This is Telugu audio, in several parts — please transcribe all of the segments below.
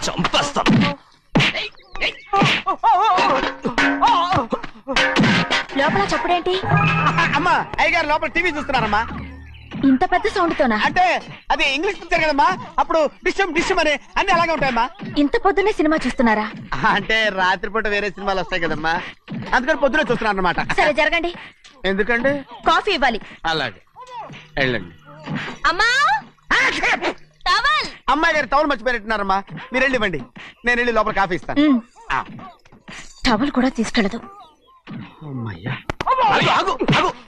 చంపేస్తాను. లోపల చప్పుడేంటి? అమ్మా అయ్యగారు లోపల టీవీ చూస్తున్నారమ్మా. ఇంత పెద్ద సౌండ్ తోనా? అంటే అది ఇంగ్లీష్ పిక్చర్ కదమ్మా, అప్పుడు డిషం డిషం అని అన్ని అలాగే ఉంటాయమ్మా. ఇంత పొద్దున్నే సినిమా చూస్తున్నారా? అంటే రాత్రిపూట వేరే సినిమాలు వస్తాయి కదమ్మా, అందుకని పొద్దునే చూస్తున్నాను అన్నమాట. సరే జరగండి. ఎందుకండి? కాఫీ ఇవ్వాలి. అలాగే వెళ్ళండి. అమ్మా టవల్. అమ్మాయి గారు టవల్ మర్చిపోయినట్టున్నారమ్మా, మీరు వెళ్ళి ఇవ్వండి, నేను వెళ్ళి లోపల కాఫీ ఇస్తాను. టవల్ కూడా తీసుకెళ్ళదు.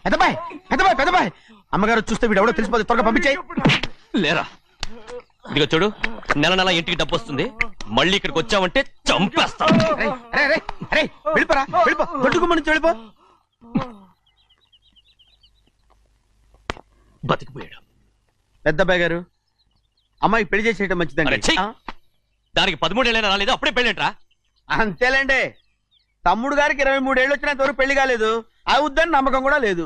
పెద్దబాయ్ పెద్దబాయ్ పెద్దబాయ్, అమ్మగారు చూస్తే వీడు ఎవడో తెలిసిపోతే త్వరగా పంపించాయి. లేరా, ఇదిగో చూడు, నెల నెల ఇంటికి డబ్బు వస్తుంది, మళ్ళీ ఇక్కడికి వచ్చావంటే చంపేస్తా. వెళ్ళిపోరా, వెళ్ళిపో, దొడ్డుకుమ్మ నుంచి వెళ్ళిపో. బతికిపోయాడు. పెద్దబాయ్ గారు, అమ్మాయికి పెళ్లి చేసేయటం మంచిదండి. దానికి 13 ఏళ్ళైనా రాలేదు, అప్పుడే పెళ్ళేంట్రా? అంతేలేండి, తమ్ముడు గారికి 23 ఏళ్ళు వచ్చినంత వరకు పెళ్లి కాలేదు, అవుద్దని నమ్మకం కూడా లేదు.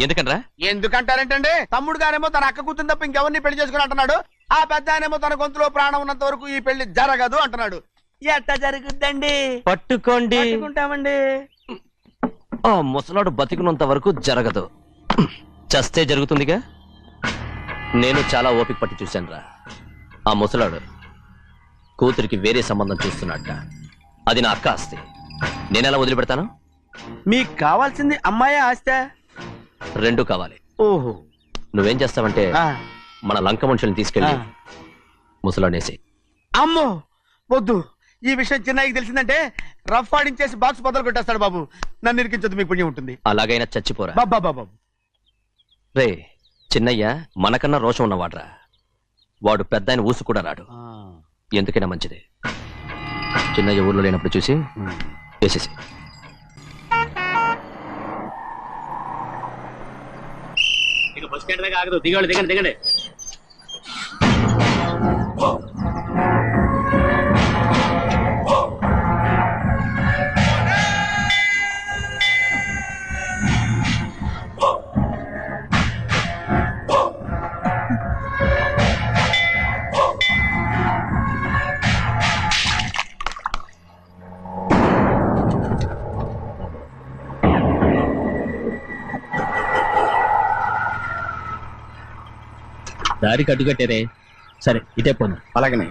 ఎందుకనరా? ఎందుకంటారేంటండి, తమ్ముడు గారేమో తన అక్క కూతురు తప్ప ఇంకెవరిని పెళ్లి చేసుకుని అంటున్నాడు, ఆ పెద్ద ఆయనేమో తన గొంతులో ప్రాణం ఉన్నంత వరకు ఈ పెళ్లి జరగదు అంటున్నాడు. ఎట్టా జరుగుద్దండి? పట్టుకోండి. పట్టుకుంటామండి. ఆ ముసలాడు బతికినంత వరకు జరగదు, చస్తే జరుగుతుందిగా. నేను చాలా ఓపిక పట్టి చూశానురా. ఆ ముసలాడు కూతురికి వేరే సంబంధం చూస్తున్నట్ట. అది నా అక్క ఆస్తి, నేనెలా వదిలిపెడతాను? మీకు కావాల్సింది అమ్మాయి ఆస్తి? రెండు కావాలి. ఓహో, నువ్వేం చేస్తావంటే మన లంక మనుషుల్ని తీసుకెళ్ళి ముసలాడేసి. అమ్మో వద్దు, ఈ విషయం చిన్నయ్యకి తెలిసిందంటే రఫ్ ఆడించేసి బాక్స్ బదులు కొట్టేస్తాడు బాబు. నన్ను ఇరికించొద్దు, మీకు పుణ్యం ఉంటుంది. అలాగైనా చచ్చిపోరా బాబా బాబు. రే చిన్నయ్య మనకన్నా రోషం ఉన్నవాడ్రా, వాడు పెద్ద ఆయన ఊసు కూడా రాడు. ఎందుకైనా మంచిది, చిన్నయ్య ఊర్లో లేనప్పుడు చూసి వేసేసి. బస్ స్టాండ్ దగ్గర ఆగదు, దిగండి దిగండి దిగండి. దారికి అడ్డుకట్టారే, సరే ఇటే పోను. అలాగనే.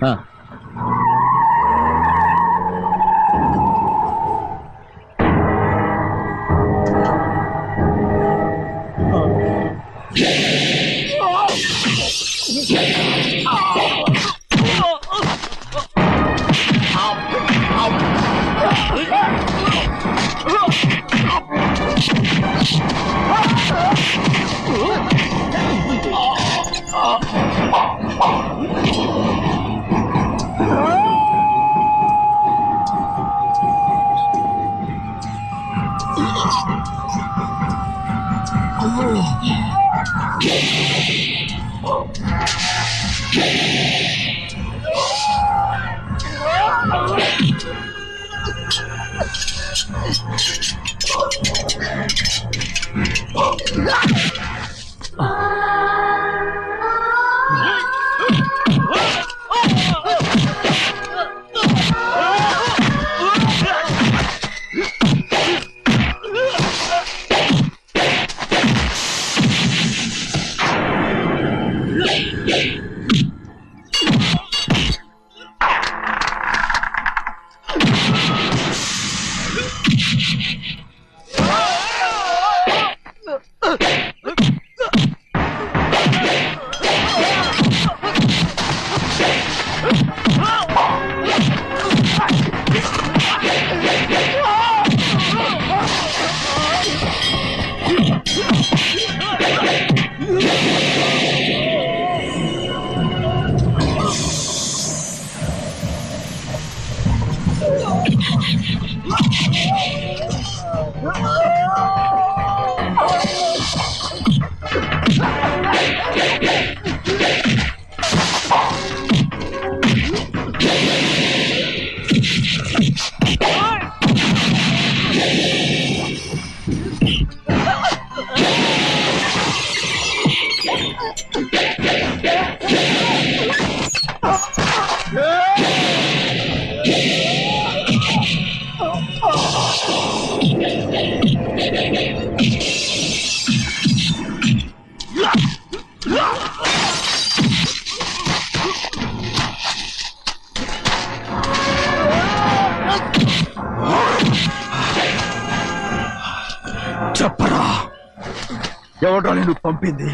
ఎవడో నేను పంపింది?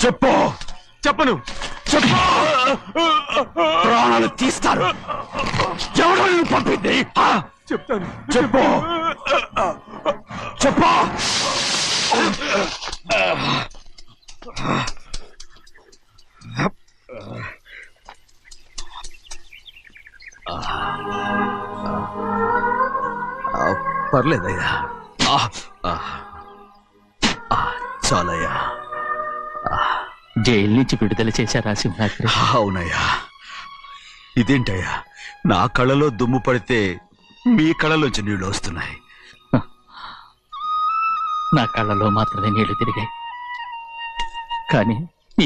చెప్పు. చెప్పను. చెప్పు. ప్రాణాలు తీస్తారు. ఎవడో నేను పంపింది? చెప్తాను. చెప్పు. చెప్పు. పర్లేదయ్యా. చాలయ్యా. జైలు నుంచి విడుదల చేశారా సింహాద్రి? అవునయ్యా. ఇదేంటయ్యా, నా కళ్ళలో దుమ్ము పడితే మీ కళ్ళలోంచి నీళ్లు వస్తున్నాయి. నా కళ్ళలో మాత్రమే నీళ్లు తిరిగాయి, కానీ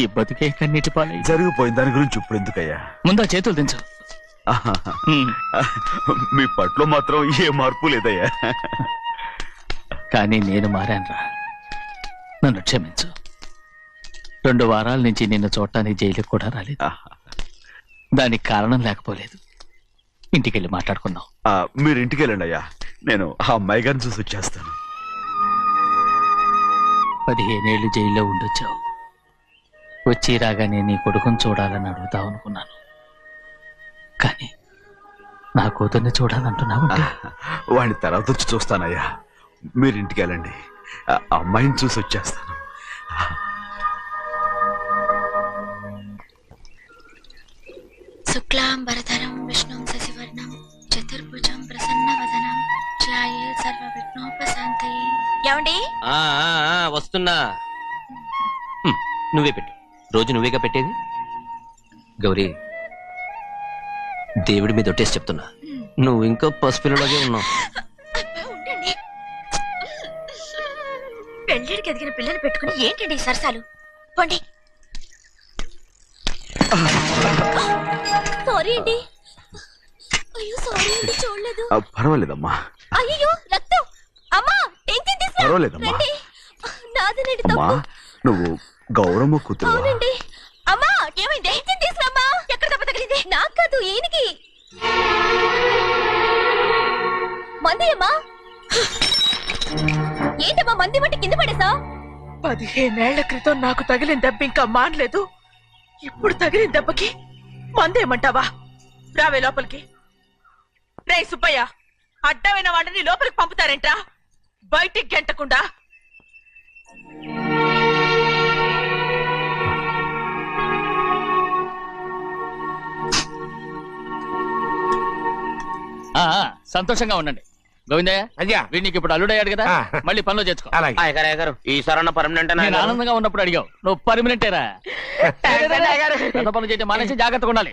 ఈ బతుకే కన్నీటి పాలై. జరిగిపోయిన దాని గురించి ఇప్పుడు ఎందుకయ్యా? ముందా చేతులు దించు. మీ పట్లో మాత్రం ఏ మార్పు లేదయ్యా. కానీ నేను మారానురా, నన్ను క్షమించు. 2 వారాల నుంచి నిన్ను చూడటానికి జైలుకి కూడా రాలేదు. దానికి కారణం లేకపోలేదు. ఇంటికెళ్ళి మాట్లాడుకున్నాం. మీరు ఇంటికి వెళ్ళండి అయ్యా, నేను ఆ అమ్మాయి గారిని చూసి వచ్చేస్తాను. 15 ఏళ్ళు జైల్లో ఉండొచ్చావు. వచ్చి రాగానే నీ కొడుకుని చూడాలని అడుగుతావు అనుకున్నాను, కానీ నా కూతుర్ని చూడాలంటున్నావు. వాడిని తర్వాత వచ్చి చూస్తానయ్యా. మీరు ఇంటికి వెళ్ళండి, ఆ అమ్మాయిని చూసి వచ్చేస్తాను. శుక్లాంబరధరం విష్ణుం శశివర్ణం చతుర్భుజం ప్రసన్నవదనం ధ్యాయే సర్వవిఘ్నోపశాంతయే. ఏమండి? వస్తున్నా. నువ్వే పెట్టు. రోజు నువ్వేగా పెట్టేది. గౌరీ, దేవుడి మీద ఒట్టేసి చెప్తున్నా, నువ్వు ఇంకా పసిపిల్లలాగే ఉన్నావు. ఉండండి. పెళ్ళిడికి ఎదిగిన పిల్లలు పెట్టుకుని ఏంటండి ఈ సరసాలు? పోండి. సారీ అండి. అయ్యో సారీ అండి, చూడలేదు. పర్వాలేదమ్మా. అయ్యో రక్తం. అమ్మా టెన్షన్ తీసుకో. పర్వాలేదమ్మా. నాదనండి అమ్మా, నువ్వు గౌరమ్మ కూతురు. అవునండి. అమ్మా ఏమైంది? టెన్షన్ తీసుకురామ్మా. ఎక్కడ దెబ్బ తగిలింది? నాకు కాదు, ఈయనకి. మంది అమ్మా. ఏంటమ్మా మంది మట్టి కింద పడేసా? 15 ఏళ్ల క్రితం నాకు తగిలిన దెబ్బ ఇంకా మానలేదు. ఇప్పుడు తగిలిన దెబ్బకి మందేమంటావా? రావే లోపలికి. రే సుబ్బయ్య, అడ్డమైన వాడిని లోపలికి పంపుతారేంట్రా? బయటికి గెంటకుండా. సంతోషంగా ఉండండి. గోవిందయ్య, అయ్యా, వీడికి ఇప్పుడు అల్లుడయ్యాడు కదా, మళ్ళీ పనిలో చేర్చుకో. ఈ సరణ పర్మనెంట్. నేను ఆనందంగా ఉన్నప్పుడు అడిగావు, నువ్వు పర్మనెంటేరా. పెద్ద పనులు చేయడం మానేసి జాగ్రత్తగా ఉండాలి.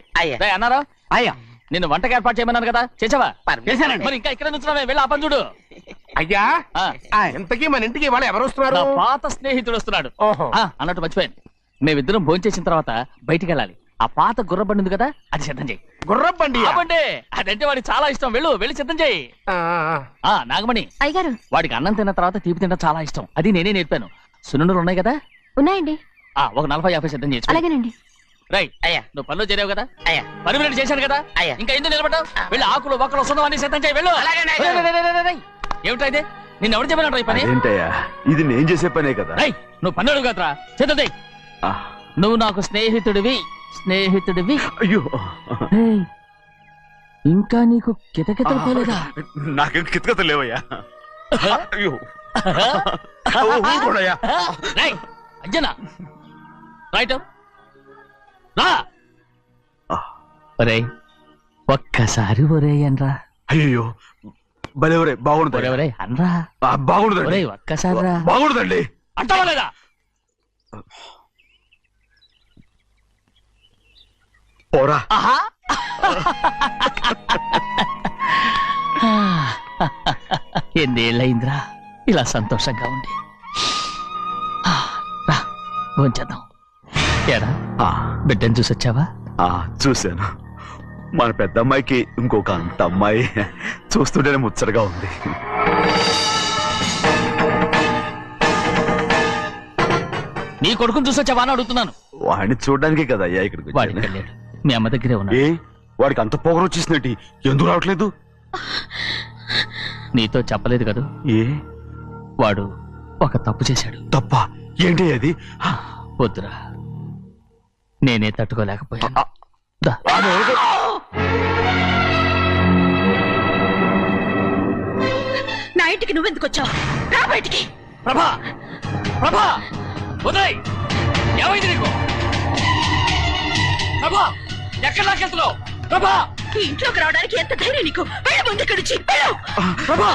అన్నారా? అయ్యా, నిన్ను వంటకి ఏర్పాటు చేయమన్నాను కదా, చేసావా? చేశానండి. మరి ఇంకా ఇక్కడ నుంచున్నావే, వెళ్ళి ఆ పని చూడు. అయ్యా, ఇంతకీ మన ఇంటికి వాళ్ళు ఎవరు వస్తున్నారు? నా పాత స్నేహితుడు వస్తున్నాడు. అన్నట్టు మర్చిపోయాను, మేమిద్దరం భోంచేసిన తర్వాత బయటికి వెళ్ళాలి. ఆ పాత గుర్రబండి ఉంది కదా, అది సిద్ధం చేయి. గుర్రబండి? అదంటే వాడికి చాలా ఇష్టం. వెళ్ళి సిద్ధం చేయి. నాగమణి, అయ్యగారు, వాడికి అన్నం తిన్న తర్వాత తీపి తినడం చాలా ఇష్టం. అది నేనే నేర్పాను. సున్నుండలు ఉన్నాయి కదా? ఉన్నాయండి. ఒక 40-50 సిద్ధం చేసి. అలాగేనండి. రైట్ అయ్యా, నువ్వు పనిలో చేరావు కదా, అయ్యా పర్మినెంట్ చేశాను కదా, అయ్యా ఇంకా ఎందుకు నిలబడ్డావు? వెళ్ళి ఆకులు ఒక్కలు వస్తుందని సిద్ధం చేయి. వెళ్ళు. ఏమిటా ఇది? నిన్ను ఎవరు చెప్పినట్టు ఈ పని? ఏంటయ్యా, ఇది నేను చేసే పనే కదా. నువ్వు పని అడుగు కదరా, సిద్ధం చేయి. నువ్వు నాకు స్నేహితుడివి. అయ్యో, ఇంకా నీకు కితకితలు పోలేదా? నాకేం కితకత లేవయ్యా. అయ్యో అంజనా, రైట్ రా. ఒరే ఒక్కసారి ఒరే అనరా. అయ్యో భలే బాగుంటుంది. ఒరే అనరా. బాగుండదండి. ఒక్కసారి రా. బాగుండదండి. అంటావా లేదా? పోరా. ఎన్నేళ్ళయిందిరా ఇలా సంతోషంగా ఉండి. భోంచేద్దాం. ఏరా బిడ్డను చూసొచ్చావా? చూశాను. మన పెద్ద అమ్మాయికి ఇంకొక అంత అమ్మాయి. చూస్తుంటేనే ముచ్చటగా ఉంది. నీ కొడుకుని చూసొచ్చావా అని అడుగుతున్నాను. వాడిని చూడడానికే కదా అయ్యా ఇక్కడికి. వాడికి వెళ్ళాడు, మీ అమ్మ దగ్గరే ఉన్నాడు. వాడికి అంత పొగరు వచ్చేసినట్టు ఎందుకు రావట్లేదు? నీతో చెప్పలేదు కదా. ఏ వాడు ఒక తప్పు చేశాడు. తప్ప ఏంటి అది? వద్దురా, నేనే తట్టుకోలేకపోయాను. దా. నా ఇంటికి నువ్వెందుకు వచ్చావు? రా బయటికి. ప్రభా, ప్రభా, ఉదయ్, ఏమైంది నీకు? ప్రభా, ఎక్కడ లాకెళ్తున్నావు? ప్రభా, ఈ ఇంట్లోకి రావడానికి ఎంత ధైర్యం నీకు? వెళ్ళు ముందు ఇక్కడి నుంచి, వెళ్ళు. ప్రభా,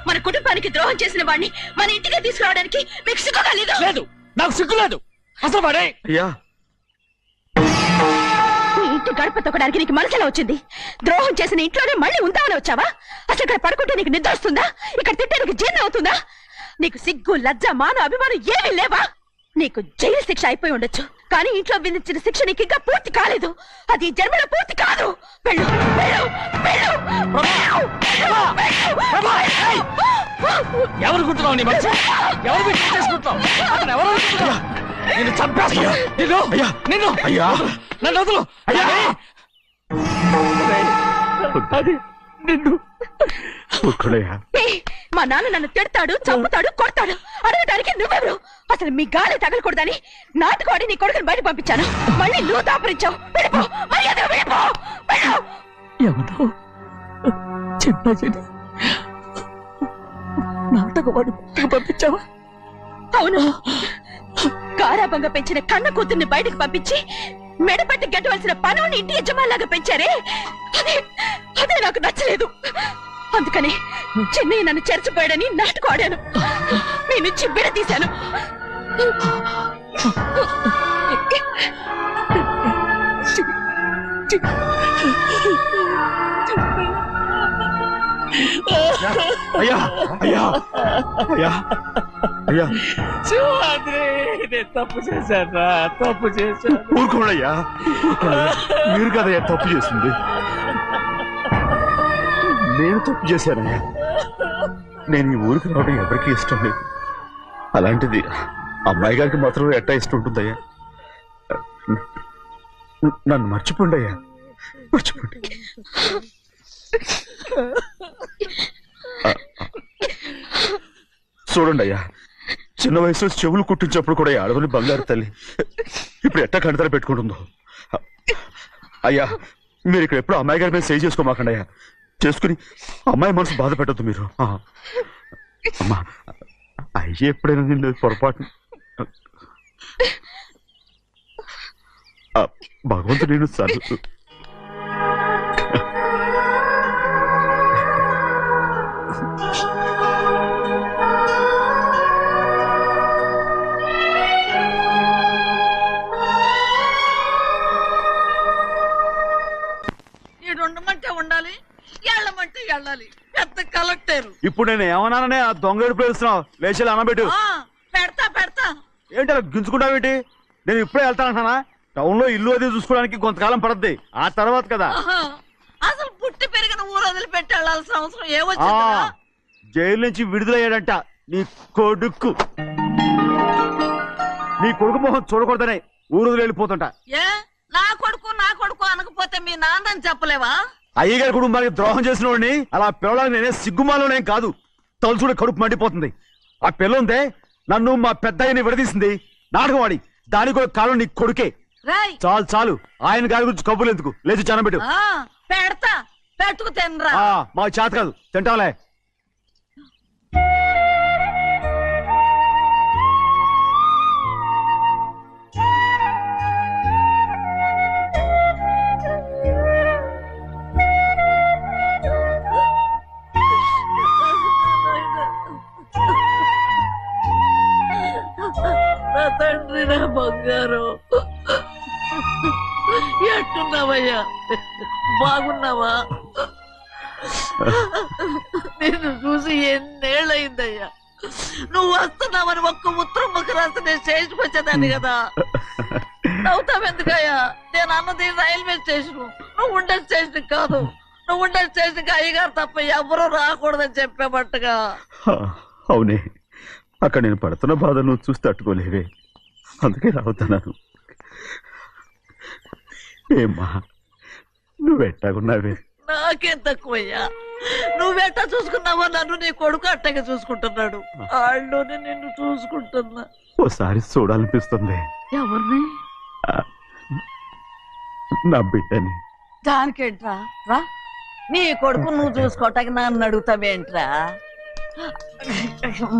మన కుటుంబానికి ద్రోహం చేసిన వాడిని మన ఇంటికి తీసుకురావడానికి మీకు సిగ్గుగా లేదు? లేదు, నాకు సిగ్గు లేదు అసలు. వాడే అయ్యా, ఈ ఇంటి గడప తొక్కడానికి నీకు మనసులో వచ్చింది. ద్రోహం చేసిన ఇంట్లోనే మళ్ళీ ఉందామని వచ్చావా? అసలు ఇక్కడ పడుకుంటే నీకు నిద్ర వస్తుందా? ఇక్కడ తింటే నీకు జీర్ణం అవుతుందా? నీకు సిగ్గు, లజ్జ, మాన, అభిమానం ఏమీ లేవా? నీకు జైలు శిక్ష అయిపోయి ఉండొచ్చు, కానీ ఇంట్లో విధించిన శిక్ష నీకు ఇంకా పూర్తి కాలేదు. అది జన్మలో పూర్తి కాదు. వెళ్ళు, వెళ్ళు, వెళ్ళు, ఎవరు గుర్తున్నావు? నీ మంచి ఎవరు చేసుకుంటావు? అతను ఎవరు అనుకుంటున్నావు? నిన్ను చంపేస్తా. నిన్ను నిన్ను అయ్యా, నన్ను వదులు. అది నిన్ను. మా నాన్న నన్ను తిడతాడు, చంపుతాడు, కొడతాడు. అడగడానికి నువ్వెవరు? అసలు మీ గాలి తగలకూడదని నాటుకోడి నీ కొడుకుని బయట పంపించాను. మళ్ళీ నువ్వు దాపరించావు. వెళ్ళిపో, మర్యాదగా వెళ్ళిపో, వెళ్ళు. ఎవరో చిన్న నాటకవాడు పంపించావా? అవును, గారాబంగా పెంచిన కన్న కూతుర్ని బయటకు పంపించి మెడపట్టి గెట్టవలసిన పనుని ఇంటి యజమానిలాగా పెంచారే, అదే నాకు నచ్చలేదు. అందుకని చెన్నయ్య నన్ను చెరచిపోయాడని నాటకం ఆడాను. మీ నుంచి విడదీశాను. అయ్యా, అయ్యా, అయ్యా, అయ్యా, నేను తప్పు చేశాను, తప్పు చేశాను. ఊరుకోండయ్యా, మీరు కదయ్యా తప్పు చేసింది. నేను తప్పు చేశానయ్యా. నేను ఈ ఊరికి రావడం ఎవరికి ఇష్టం లేదు. అలాంటిది అమ్మాయి గారికి మాత్రం ఎట్టా ఇష్టం ఉంటుందయ్యా. నన్ను మర్చిపోండి అయ్యా, మర్చిపోండి. చూడండి అయ్యా, చిన్న వయసులో చెవులు కుట్టించినప్పుడు కూడా ఆడవని బంగారు తల్లి ఇప్పుడు ఎట్టా కంటతల పెట్టుకుంటుందో. అయ్యా, మీరు ఇక్కడ ఎప్పుడు అమ్మాయి గారి మీద సేవ్ చేసుకోమాకండి అయ్యా. చేసుకుని అమ్మాయి మనసు బాధ పెట్టద్దు మీరు. అమ్మా, అయ్యే ఎప్పుడైనా నిండు పొరపాటు. భగవంతుడు నేను సర్దు. ఉండమంటే ఉండాలి, వెళ్ళమంటే వెళ్ళాలి. పెద్ద కలెక్టర్. ఇప్పుడు నేను ఏమన్నాననే ఆ దొంగడు పేరుస్తున్నావు. లేచి అనబెట్టు. పెడతా పెడతా. ఏంటి అలా గించుకుంటావేంటి? నేను ఇప్పుడే వెళ్తానంటానా? టౌన్ లో ఇల్లు అది చూసుకోవడానికి కొంతకాలం పడద్ది. ఆ తర్వాత కదా. అసలు పుట్టి పెరిగిన ఊరు వదిలిపెట్టి వెళ్ళాల్సిన అవసరం ఏమొచ్చిందా? జైలు నుంచి విడుదలయ్యాడంట నీ కొడుకు. నీ కొడుకు మొహం చూడకూడదనే ఊరు వదిలి వెళ్ళిపోతుంటా. నా కొడుకు అనకపోతే మీ నాన్నని చెప్పలేవా? అయ్యగారి కుటుంబానికి ద్రోహం చేసిన వాడిని అలా పిల్లడానికి నేనే సిగ్గుమాలోనేం కాదు. తలుచుడే కడుపు మండిపోతుంది. ఆ పిల్లందే నన్ను మా పెద్దయ్యని విడదీసింది. నాటకం ఆడి దానికి కూడా కాలం నీ కొడుకే. చాలు చాలు, ఆయన గారి గురించి కబుర్లు ఎందుకు? లేచి జనం పెడతా, పెట్టుకు తినరా. మాకు చేత కాదు, తింటాంలే. తండ్రి, నా బంగారు, ఎట్టున్నావయ్యా? బాగున్నావా? నిన్ను చూసి ఎన్నేళ్ళయిందయ్యా. నువ్వు వస్తున్నావని ఒక్క ఉత్తరం ముఖ రాస్తే నేను స్టేషన్కి వచ్చేదాన్ని కదా. నవ్వుతావెందుకయ్యా? నేను అన్నది రైల్వే స్టేషన్, నువ్వు ఉండే స్టేషన్ కాదు. నువ్వు ఉండే స్టేషన్కి అయ్యగారు తప్ప ఎవరూ రాకూడదని చెప్పేమట్టుగా. అవునే, అక్కడ నేను పడుతున్న బాధ నువ్వు చూసి తట్టుకోలేవే, అందుకే రావుతున్నాను. ఏమ్మా, నువ్వెట్టాగున్నావే? నాకేం తక్కువయ్యా. నువ్వెట్టా చూసుకున్నావో నన్ను నీ కొడుకు అట్టగా చూసుకుంటున్నాడు. వాళ్ళలోనే నిన్ను చూసుకుంటున్నా. ఓసారి చూడాలనిపిస్తుంది ఎవరిని? నా బిడ్డని. దానికేంట్రా? రా, నీ కొడుకు నువ్వు చూసుకోవటానికి నన్ను అడుగుతావేంట్రా?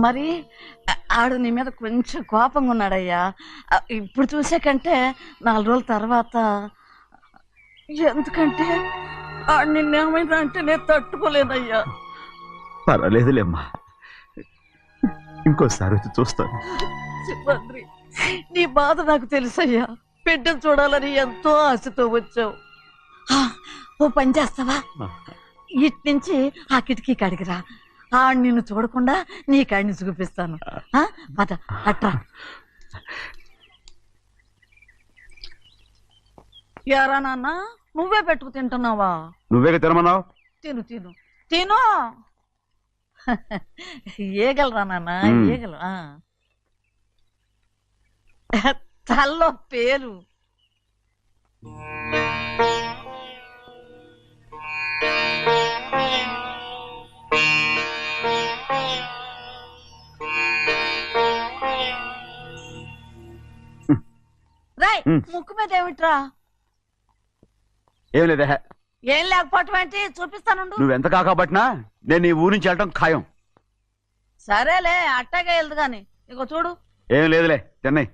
మరి ఆడు నీ మీద కొంచెం కోపంగా ఉన్నాడయ్యా. ఇప్పుడు చూసే కంటే 4 రోజుల తర్వాత. ఎందుకంటే ఆడు నిన్నేమైనా అంటే నేను తట్టుకోలేనయ్యా. పర్వాలేదులేమ్మా, ఇంకోసారి వచ్చి చూస్తాను. సింహాద్రి, నీ బాధ నాకు తెలుసయ్యా. బిడ్డను చూడాలని ఎంతో ఆశతో వచ్చావు. ఓ పని చేస్తావా? ఇటు నుంచి ఆ కిటికీ కాడికిరా. ఆడు నిన్ను చూడకుండా నీ కాడిని చూపిస్తాను. పద అట్రా. యారా నాన్న, నువ్వే పెట్టుకు తింటున్నావా? నువ్వే తినమన్నావు. తిను తిను తిను. ఏగలరా నాన్న, ఏగలు. తల్లో పేరు. రాయ్, ముక్కు మీద ఏమిట్రా? ఏం లేదే. ఏం లేకపోవటం ఏంటి? చూపిస్తాను. నువ్వెంత కాకపట్టినా నేను ఈ ఊరి నుంచి వెళ్ళటం ఖాయం. సరేలే, అట్టాగా వెళ్దు గాని. ఇగో చూడు. ఏం లేదులే, తిన్నాయి.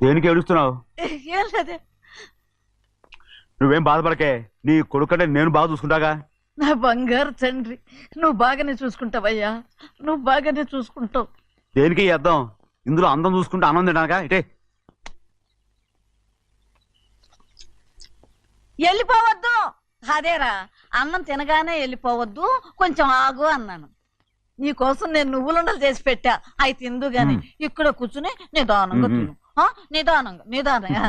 దేనికి ఏడుస్తున్నావు? ఏం లేదే. నువ్వేం బాధపడకే, నీ కొడుకంటే నేను బాగా చూసుకుంటాగా. నా బంగారు తండ్రి, నువ్వు బాగానే చూసుకుంటావయ్యా. నువ్వు బాగానే చూసుకుంటావు. దేనికి అర్థం? ఇందులో అందం చూసుకుంటే ఆనందం తినాగా. ఇటే వెళ్ళిపోవద్దు. అదేరా, అన్నం తినగానే వెళ్ళిపోవద్దు, కొంచెం ఆగు అన్నాను. నీ కోసం నేను నువ్వులుండలు చేసి పెట్టా. అవి తిందు గాని ఇక్కడ కూర్చుని నిదానంగా తిను. నిదానంగా నిదానంగా.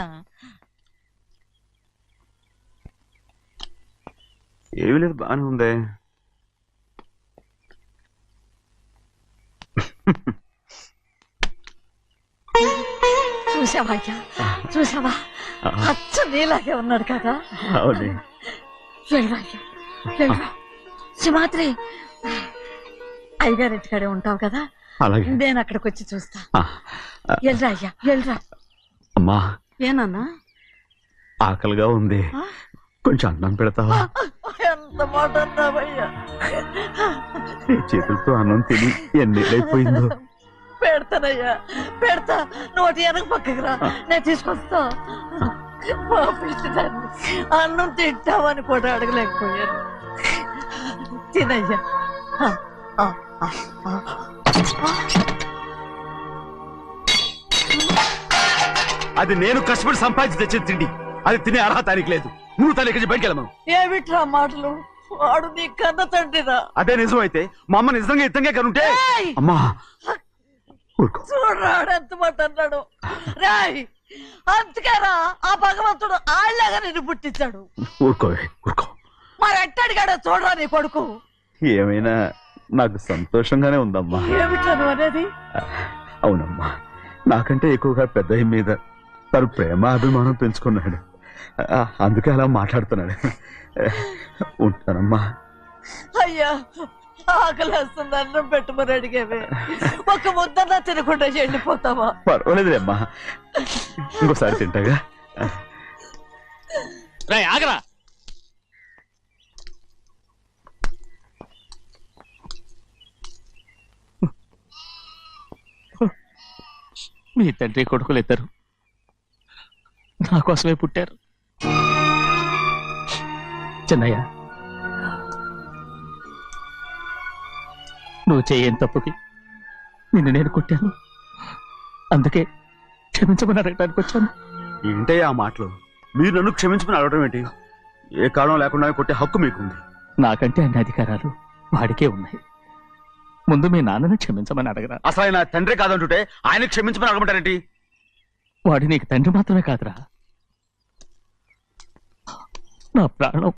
ఏమీ లేదు, బాగానే ఉంది. చూసావా అయ్యా, చూసావా? అచ్చ నీలాగే ఉన్నాడు కదా. వెళ్ళరా అయ్యా, వెళ్ళరా. సింహాద్రి, అయ్యగారింటికాడే ఉంటావు కదా, నేను అక్కడికి వచ్చి చూస్తా. వెళ్ళరా అయ్యా, వెళ్ళరా. అమ్మా, ఏనన్నా? ఆకలిగా ఉంది, కొంచెం అన్నం పెడతావా? ఎంత మాట అన్నావయ్యా. చేతులతో అన్నం తిని ఎన్నిళ్ళైపోయిందో. పెడతానయ్యా, పెడతా. నోటి వెనక పక్కకి రా, నేను తీసుకొస్తా. అన్నం తింటామని కూడా అడగలేకపోయాను. తినయ్యా. అది నేను కష్టపడి సంపాదించి తెచ్చిన తిండి, అది తినే అర్హత ఆయనకి లేదు. నువ్వు తన ఇక్కడి బయటికి వెళ్ళమను. ఏమిట్రా మాటలు? వాడు నీ కన్న తండ్రిరా. అదే నిజం అయితే మా అమ్మ నిజంగా ఇద్దంగా కనుంటే. అమ్మా చూడరాడు ఎంత మాట అన్నాడు. రాయ్, అంతకేరా ఆ భగవంతుడు ఆళ్ళగా నిన్ను పుట్టించాడు. ఊరుకో ఊరుకో. మరి ఎట్టడిగాడో చూడరా నీ కొడుకు. ఏమైనా నాకు సంతోషంగానే ఉందమ్మా. ఏమిట్రా నువ్వు అనేది? అవునమ్మా, నాకంటే ఎక్కువగా పెద్ద మీద తను ప్రేమ అభిమానం పెంచుకున్నాడు, అందుకే అలా మాట్లాడుతున్నాడు. ఉంటానమ్మా. అయ్యా, ఆకలేస్తుంది, అన్నం పెట్టమని అడిగేవే. ఒక ముద్దన్నా తినకుండా వెళ్ళిపోతావా? పర్వాలేదులేమ్మా, ఇంకోసారి తింటాగా. ఆగరా. మీ తండ్రి కొడుకులు ఇద్దరు నా కోసమే పుట్టారు. చిన్నయ్య, నువ్వు చేయని తప్పుకి నిన్ను నేను కొట్టాను, అందుకే క్షమించమని అడగడానికి వచ్చాను. ఏంటే ఆ మాటలు? మీరు నన్ను క్షమించమని అడగడం ఏంటి? ఏ కారణం లేకుండా కొట్టే హక్కు మీకుంది. నాకంటే అన్ని అధికారాలు వాడికే ఉన్నాయి. ముందు మీ నాన్నని క్షమించమని అడగరా. అసలు ఆయన తండ్రి కాదంటుంటే ఆయన క్షమించమని అడగమంటారేంటి? వాడు నీకు తండ్రి మాత్రమే కాదురా, నా ప్రాణం.